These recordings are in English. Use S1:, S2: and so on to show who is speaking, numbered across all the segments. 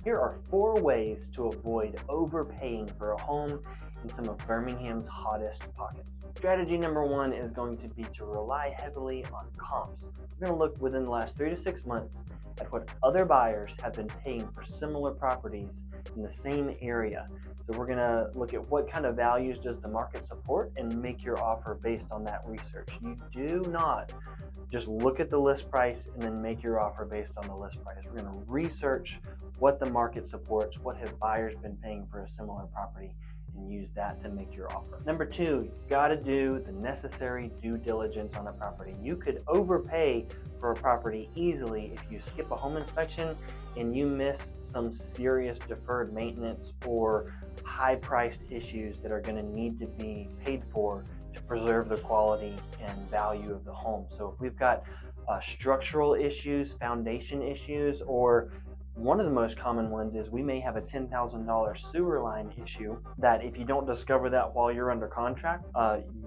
S1: Here are 4 ways to avoid overpaying for a home in some of Birmingham's hottest pockets. Strategy number 1 is going to be to rely heavily on comps. We're going to look within the last 3 to 6 months at what other buyers have been paying for similar properties in the same area. So we're going to look at what kind of values does the market support and make your offer based on that research. You do not just look at the list price and then make your offer based on the list price. We're going to research what the market supports, what have buyers been paying for a similar property, and use that to make your offer. Number 2, you've got to do the necessary due diligence on a property. You could overpay for a property easily if you skip a home inspection and you miss some serious deferred maintenance or high-priced issues that are going to need to be paid for to preserve the quality and value of the home. So if we've got structural issues, foundation issues, or one of the most common ones is we may have a $10,000 sewer line issue that if you don't discover that while you're under contract,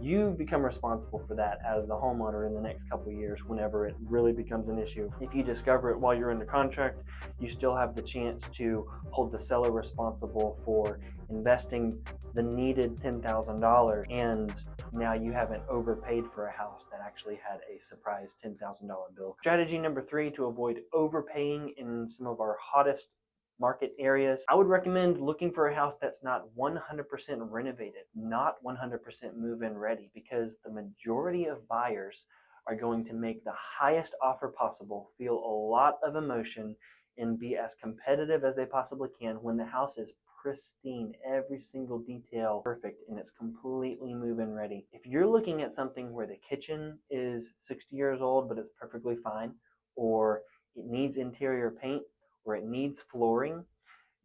S1: you become responsible for that as the homeowner in the next couple of years whenever it really becomes an issue. If you discover it while you're under contract, you still have the chance to hold the seller responsible for investing the needed $10,000, and now you haven't overpaid for a house that actually had a surprise $10,000 bill. Strategy number 3 to avoid overpaying in some of our hottest market areas. I would recommend looking for a house that's not 100% renovated, not 100% move-in ready, because the majority of buyers are going to make the highest offer possible, feel a lot of emotion, and be as competitive as they possibly can when the house is pristine, every single detail perfect, and it's completely move-in ready. If you're looking at something where the kitchen is 60 years old but it's perfectly fine, or it needs interior paint, or it needs flooring,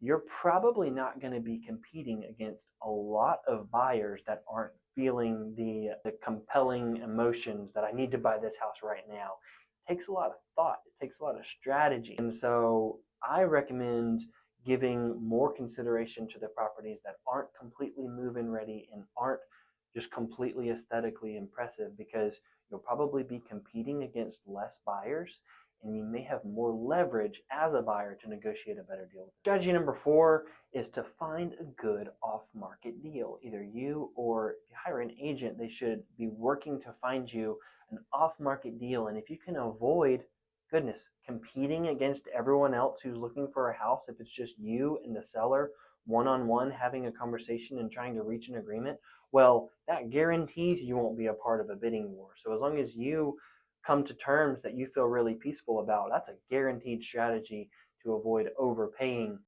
S1: you're probably not going to be competing against a lot of buyers that aren't feeling the compelling emotions that I need to buy this house right now. It takes a lot of thought. It takes a lot of strategy. And so I recommend giving more consideration to the properties that aren't completely move-in ready and aren't just completely aesthetically impressive, because you'll probably be competing against less buyers and you may have more leverage as a buyer to negotiate a better deal. Strategy number 4 is to find a good off-market deal. Either you or if you hire an agent, they should be working to find you an off-market deal. And if you can avoid, goodness, competing against everyone else who's looking for a house, if it's just you and the seller one-on-one having a conversation and trying to reach an agreement, well, that guarantees you won't be a part of a bidding war. So as long as you come to terms that you feel really peaceful about, that's a guaranteed strategy to avoid overpaying